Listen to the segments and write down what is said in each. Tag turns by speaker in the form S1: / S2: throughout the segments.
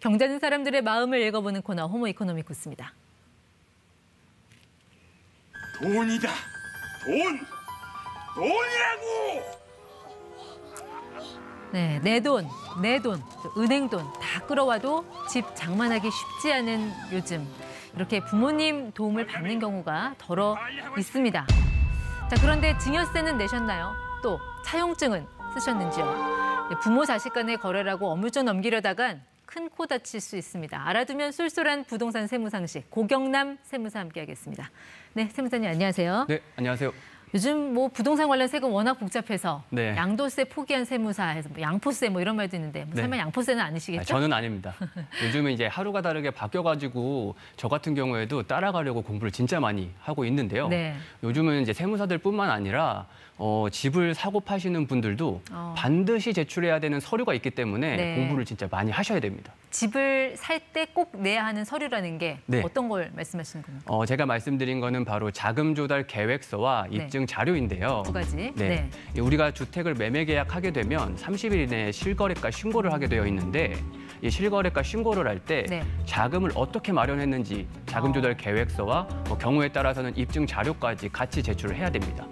S1: 경자는 사람들의 마음을 읽어보는 코너 호모 이코노미쿠스입니다.
S2: 돈이다. 돈! 돈이라고!
S1: 네, 내 돈, 은행 돈 다 끌어와도 집 장만하기 쉽지 않은 요즘. 이렇게 부모님 도움을 받는 경우가 덜어 있습니다. 자, 그런데 증여세는 내셨나요? 또 차용증은 쓰셨는지요? 부모 자식 간의 거래라고 어물쩍 넘기려다간 큰 코 다칠 수 있습니다. 알아두면 쏠쏠한 부동산 세무 상식, 고경남 세무사 함께하겠습니다. 네, 세무사님 안녕하세요.
S3: 네, 안녕하세요.
S1: 요즘 뭐 부동산 관련 세금 워낙 복잡해서
S3: 네.
S1: 양도세 포기한 세무사에서 뭐 양포세 뭐 이런 말도 있는데 뭐 설마 양포세는 아니시겠죠?
S3: 저는 아닙니다. 요즘은 이제 하루가 다르게 바뀌어가지고 저 같은 경우에도 따라가려고 공부를 진짜 많이 하고 있는데요.
S1: 네.
S3: 요즘은 이제 세무사들뿐만 아니라 집을 사고 파시는 분들도 반드시 제출해야 되는 서류가 있기 때문에
S1: 네.
S3: 공부를 진짜 많이 하셔야 됩니다.
S1: 집을 살 때 꼭 내야 하는 서류라는 게
S3: 네.
S1: 어떤 걸 말씀하시는 겁니까?
S3: 제가 말씀드린 거는 바로 자금 조달 계획서와 입증 자료인데요.
S1: 두 가지.
S3: 네. 우리가 주택을 매매 계약하게 되면 30일 이내에 실거래가 신고를 하게 되어 있는데 이 실거래가 신고를 할 때
S1: 네.
S3: 자금을 어떻게 마련했는지 자금 조달 계획서와 경우에 따라서는 입증 자료까지 같이 제출을 해야 됩니다.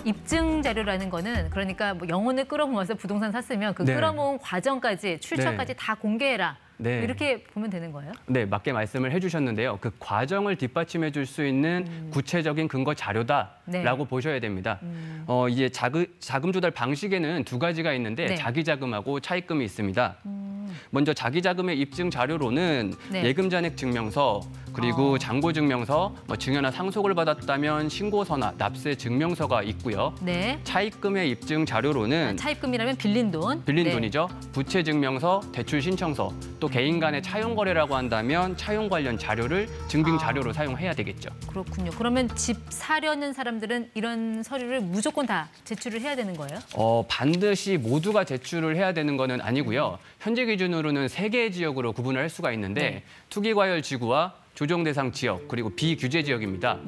S1: 입증 자료라는 거는 그러니까 뭐 영혼을 끌어모아서 부동산 샀으면 그
S3: 네.
S1: 끌어모은 과정까지 출처까지 다 공개해라.
S3: 네.
S1: 이렇게 보면 되는 거예요?
S3: 네, 맞게 말씀을 해주셨는데요. 그 과정을 뒷받침해 줄 수 있는 구체적인 근거 자료다라고 보셔야 됩니다. 이제 자금 조달 방식에는 두 가지가 있는데
S1: 네.
S3: 자기자금하고 차입금이 있습니다. 먼저 자기자금의 입증 자료로는
S1: 네.
S3: 예금 잔액 증명서, 그리고 잔고 증명서, 증여나 상속을 받았다면 신고서나 납세 증명서가 있고요.
S1: 네.
S3: 차입금의 입증 자료로는
S1: 차입금이라면 빌린 돈.
S3: 빌린
S1: 네.
S3: 돈이죠. 부채 증명서, 대출 신청서, 또 개인 간의 차용 거래라고 한다면 차용 관련 자료를 증빙 자료로 사용해야 되겠죠.
S1: 그렇군요. 그러면 집 사려는 사람들은 이런 서류를 무조건 다 제출을 해야 되는 거예요?
S3: 반드시 모두가 제출을 해야 되는 거는 아니고요. 현재 기준으로는 3개의 지역으로 구분을 할 수가 있는데
S1: 네.
S3: 투기과열 지구와 조정 대상 지역, 그리고 비규제 지역입니다.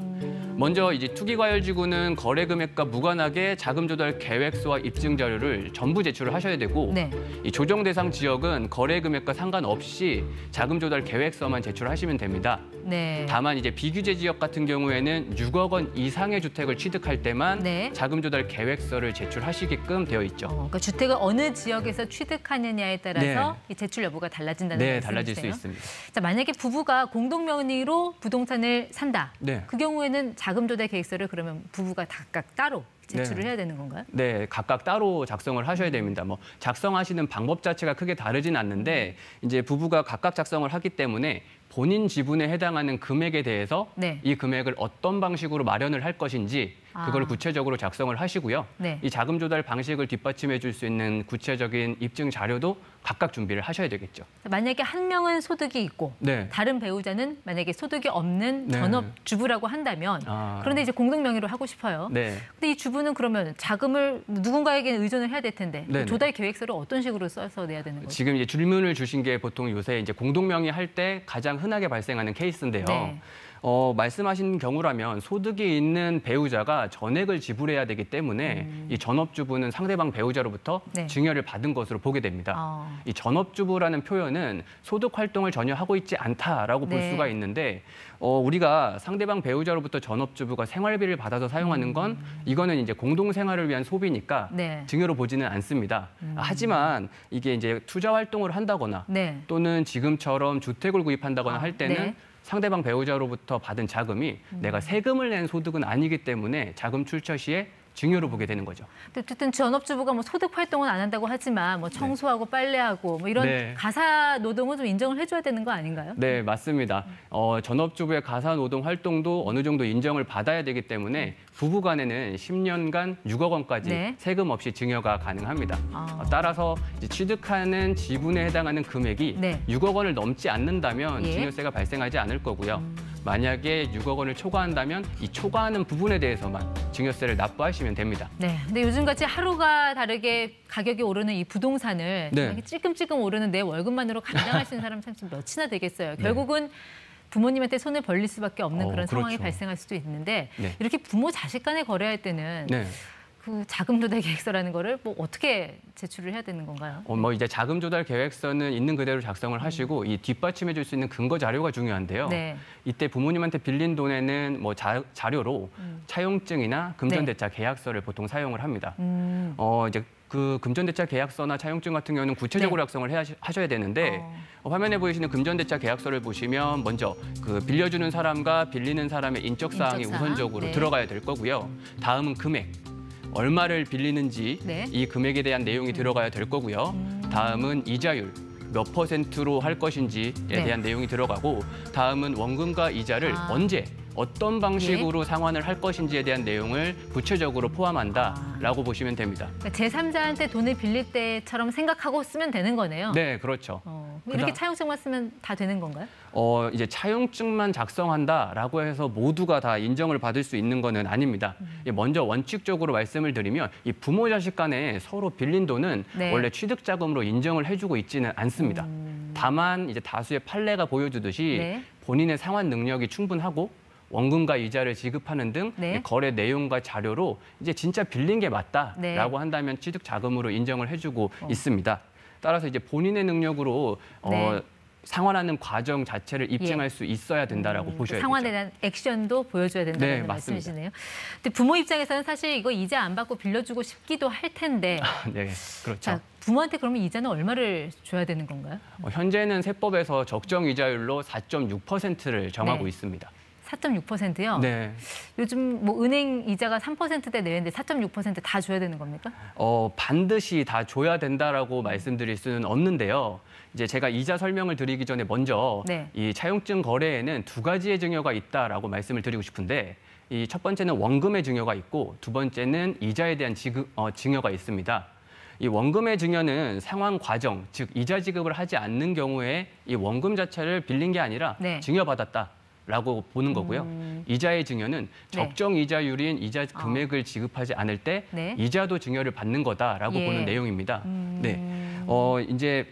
S3: 먼저 이제 투기과열 지구는 거래 금액과 무관하게 자금 조달 계획서와 입증 자료를 전부 제출을 하셔야 되고,
S1: 네.
S3: 이 조정 대상 지역은 거래 금액과 상관없이 자금 조달 계획서만 제출하시면 됩니다.
S1: 네.
S3: 다만 이제 비규제 지역 같은 경우에는 6억 원 이상의 주택을 취득할 때만
S1: 네.
S3: 자금 조달 계획서를 제출하시게끔 되어 있죠.
S1: 그러니까 주택을 어느 지역에서 취득하느냐에 따라서 이 제출 여부가 달라진다는
S3: 네,
S1: 말씀이세요?
S3: 달라질 수 있습니다.
S1: 자, 만약에 부부가 공동명의로 부동산을 산다.
S3: 네.
S1: 그 경우에는 자금 조달 계획서를 그러면 부부가 각각 따로 제출을 해야 되는 건가요?
S3: 네, 각각 따로 작성을 하셔야 됩니다. 작성하시는 방법 자체가 크게 다르진 않는데 이제 부부가 각각 작성을 하기 때문에 본인 지분에 해당하는 금액에 대해서
S1: 네.
S3: 이 금액을 어떤 방식으로 마련을 할 것인지 그걸 구체적으로 작성을 하시고요.
S1: 네.
S3: 이 자금 조달 방식을 뒷받침해 줄 수 있는 구체적인 입증 자료도 각각 준비를 하셔야 되겠죠.
S1: 만약에 한 명은 소득이 있고
S3: 네.
S1: 다른 배우자는 만약에 소득이 없는
S3: 네.
S1: 전업주부라고 한다면 그런데 이제 공동명의로 하고 싶어요.
S3: 네.
S1: 근데 이 주부는 그러면 자금을 누군가에게 의존을 해야 될 텐데
S3: 네네.
S1: 조달 계획서를 어떤 식으로 써서 내야 되는 거죠?
S3: 지금 이제 질문을 주신 게 보통 요새 이제 공동명의 할 때 가장 흔하게 발생하는 케이스인데요.
S1: 네.
S3: 말씀하신 경우라면 소득이 있는 배우자가 전액을 지불해야 되기 때문에 이 전업주부는 상대방 배우자로부터
S1: 네.
S3: 증여를 받은 것으로 보게 됩니다. 이 전업주부라는 표현은 소득 활동을 전혀 하고 있지 않다라고 볼
S1: 네.
S3: 수가 있는데 우리가 상대방 배우자로부터 전업주부가 생활비를 받아서 사용하는 건 이거는 이제 공동생활을 위한 소비니까
S1: 네.
S3: 증여로 보지는 않습니다. 하지만 이게 이제 투자 활동을 한다거나
S1: 네.
S3: 또는 지금처럼 주택을 구입한다거나 할 때는
S1: 네.
S3: 상대방 배우자로부터 받은 자금이 내가 세금을 낸 소득은 아니기 때문에 자금 출처 시에 증여로 보게 되는 거죠.
S1: 어쨌든 전업주부가 뭐 소득 활동은 안 한다고 하지만 뭐 청소하고 빨래하고 뭐 이런
S3: 네.
S1: 가사 노동은 좀 인정을 해줘야 되는 거 아닌가요?
S3: 네, 맞습니다. 전업주부의 가사노동 활동도 어느 정도 인정을 받아야 되기 때문에 부부 간에는 10년간 6억 원까지
S1: 네.
S3: 세금 없이 증여가 가능합니다. 따라서 이제 취득하는 지분에 해당하는 금액이
S1: 네.
S3: 6억 원을 넘지 않는다면
S1: 예.
S3: 증여세가 발생하지 않을 거고요. 만약에 6억 원을 초과한다면 이 초과하는 부분에 대해서만 증여세를 납부하시면 됩니다.
S1: 네. 근데 요즘같이 하루가 다르게 가격이 오르는 이 부동산을
S3: 네.
S1: 이렇게 찔끔찔끔 오르는 내 월급만으로 감당할 수 있는 사람 참 몇이나 되겠어요. 결국은 부모님한테 손을 벌릴 수밖에 없는 그런 상황이
S3: 그렇죠.
S1: 발생할 수도 있는데
S3: 네.
S1: 이렇게 부모 자식 간에 거래할 때는
S3: 네.
S1: 그 자금 조달 계획서라는 거를 뭐 어떻게 제출을 해야 되는 건가요?
S3: 뭐 이제 자금 조달 계획서는 있는 그대로 작성을 하시고 이 뒷받침해 줄 수 있는 근거 자료가 중요한데요.
S1: 네.
S3: 이때 부모님한테 빌린 돈에는 뭐 자료로 차용증이나 금전대차 계약서를 보통 사용을 합니다. 이제 그 금전대차 계약서나 차용증 같은 경우는 구체적으로
S1: 네.
S3: 작성을 하셔야 되는데 화면에 보이시는 금전대차 계약서를 보시면 먼저 그 빌려주는 사람과 빌리는 사람의 인적 사항이
S1: 인적 사항?
S3: 우선적으로
S1: 네.
S3: 들어가야 될 거고요. 다음은 금액. 얼마를 빌리는지
S1: 네.
S3: 이 금액에 대한 내용이 들어가야 될 거고요. 다음은 이자율. 몇 %로 할 것인지에
S1: 네.
S3: 대한 내용이 들어가고 다음은 원금과 이자를 언제 어떤 방식으로 상환을 할 것인지에 대한 내용을 구체적으로 포함한다라고 보시면 됩니다.
S1: 그러니까 제3자한테 돈을 빌릴 때처럼 생각하고 쓰면 되는 거네요.
S3: 네, 그렇죠.
S1: 이렇게 차용증만 쓰면 다 되는 건가요?
S3: 이제 차용증만 작성한다라고 해서 모두가 다 인정을 받을 수 있는 거는 아닙니다. 먼저 원칙적으로 말씀을 드리면 이 부모 자식 간에 서로 빌린 돈은
S1: 네.
S3: 원래 취득 자금으로 인정을 해주고 있지는 않습니다. 다만 이제 다수의 판례가 보여주듯이
S1: 네.
S3: 본인의 상환 능력이 충분하고 원금과 이자를 지급하는 등
S1: 네.
S3: 거래 내용과 자료로 이제 진짜 빌린 게 맞다라고
S1: 네.
S3: 한다면 취득 자금으로 인정을 해주고 있습니다. 따라서 이제 본인의 능력으로
S1: 네.
S3: 상환하는 과정 자체를 입증할 수 있어야 된다라고 보셔야
S1: 상환에
S3: 되죠.
S1: 대한 액션도 보여줘야 된다는
S3: 네, 맞습니다.
S1: 말씀이시네요. 근데 부모 입장에서는 사실 이거 이자 안 받고 빌려주고 싶기도 할 텐데
S3: 네, 그렇죠.
S1: 자, 부모한테 그러면 이자는 얼마를 줘야 되는 건가요?
S3: 현재는 세법에서 적정 이자율로 4.6%를 정하고
S1: 네.
S3: 있습니다.
S1: 4.6%요?
S3: 네.
S1: 요즘 뭐 은행 이자가 3%대 내는데 4.6%다 줘야 되는 겁니까?
S3: 반드시 다 줘야 된다라고 말씀드릴 수는 없는데요. 이제 제가 이자 설명을 드리기 전에 먼저
S1: 네.
S3: 이 차용증 거래에는 두 가지의 증여가 있다라고 말씀을 드리고 싶은데 이 첫 번째는 원금의 증여가 있고 두 번째는 이자에 대한 증여가 있습니다. 이 원금의 증여는 상환 과정, 즉 이자 지급을 하지 않는 경우에 이 원금 자체를 빌린 게 아니라
S1: 네.
S3: 증여받았다라고 보는 거고요. 이자의 증여는 적정 이자율인 이자 금액을 지급하지 않을 때
S1: 네.
S3: 이자도 증여를 받는 거다라고
S1: 예.
S3: 보는 내용입니다. 네, 이제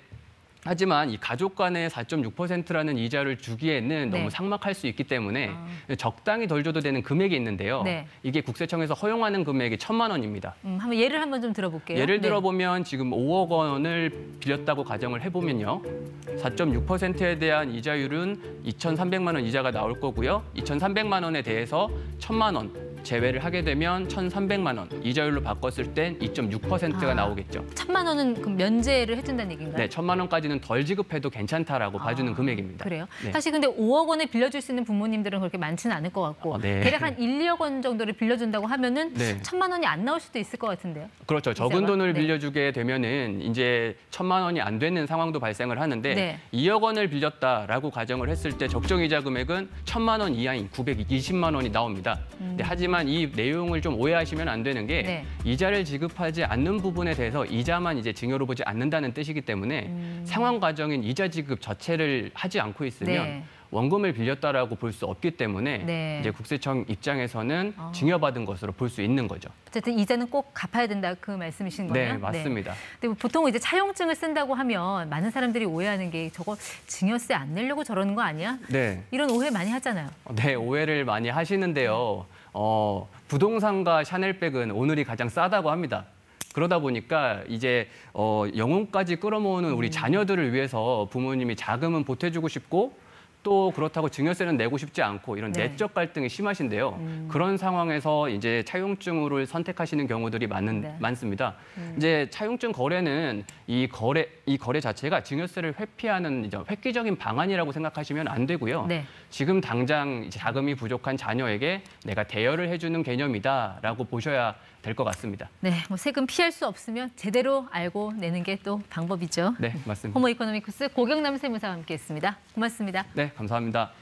S3: 하지만 이 가족 간의 4.6%라는 이자를 주기에는
S1: 네.
S3: 너무 삭막할 수 있기 때문에 적당히 덜 줘도 되는 금액이 있는데요.
S1: 네.
S3: 이게 국세청에서 허용하는 금액이 1,000만 원입니다.
S1: 한번 예를 한번 좀 들어볼게요.
S3: 예를
S1: 네.
S3: 들어보면 지금 5억 원을 빌렸다고 가정을 해보면요. 4.6%에 대한 이자율은 2,300만 원 이자가 나올 거고요. 2,300만 원에 대해서 1,000만 원 제외를 하게 되면 1,300만 원 이자율로 바꿨을 땐 2.6%가 나오겠죠.
S1: 1,000만 원은 그럼 면제를 해준다는 얘기인가요?
S3: 네, 1,000만 원까지는 덜 지급해도 괜찮다라고 봐주는 금액입니다.
S1: 그래요?
S3: 네.
S1: 사실 근데 5억 원을 빌려줄 수 있는 부모님들은 그렇게 많지는 않을 것 같고
S3: 네.
S1: 대략 한 1, 2억 원 정도를 빌려준다고 하면은
S3: 네.
S1: 1,000만 원이 안 나올 수도 있을 것 같은데요.
S3: 그렇죠. 적은
S1: 이자가?
S3: 돈을
S1: 네.
S3: 빌려주게 되면은 이제 1,000만 원이 안 되는 상황도 발생을 하는데
S1: 네.
S3: 2억 원을 빌렸다라고 가정을 했을 때 적정 이자 금액은 1,000만 원 이하인 920만 원이 나옵니다. 네, 하지만 이 내용을 좀 오해하시면 안 되는 게
S1: 네.
S3: 이자를 지급하지 않는 부분에 대해서 이자만 이제 증여로 보지 않는다는 뜻이기 때문에 상환 과정인 이자 지급 자체를 하지 않고 있으면
S1: 네.
S3: 원금을 빌렸다라고 볼 수 없기 때문에
S1: 네.
S3: 이제 국세청 입장에서는 증여받은 것으로 볼 수 있는 거죠.
S1: 어쨌든 이자는 꼭 갚아야 된다 그 말씀이신 거예요?
S3: 네, 맞습니다.
S1: 근데 보통 이제 차용증을 쓴다고 하면 많은 사람들이 오해하는 게 저거 증여세 안 내려고 저러는 거 아니야?
S3: 네.
S1: 이런 오해 많이 하잖아요.
S3: 네, 오해를 많이 하시는데요. 부동산과 샤넬백은 오늘이 가장 싸다고 합니다. 그러다 보니까 이제 영혼까지 끌어모으는 우리 자녀들을 위해서 부모님이 자금은 보태주고 싶고 또 그렇다고 증여세는 내고 싶지 않고 이런
S1: 네.
S3: 내적 갈등이 심하신데요. 그런 상황에서 이제 차용증을 선택하시는 경우들이
S1: 네.
S3: 많습니다. 이제 차용증 거래는 이 거래 자체가 증여세를 회피하는 이제 획기적인 방안이라고 생각하시면 안 되고요.
S1: 네.
S3: 지금 당장 이제 자금이 부족한 자녀에게 내가 대여를 해주는 개념이다라고 보셔야 될 것 같습니다.
S1: 네, 뭐 세금 피할 수 없으면 제대로 알고 내는 게 또 방법이죠.
S3: 네, 맞습니다.
S1: 호모 이코노미쿠스 고경남 세무사와 함께했습니다. 고맙습니다.
S3: 네, 감사합니다.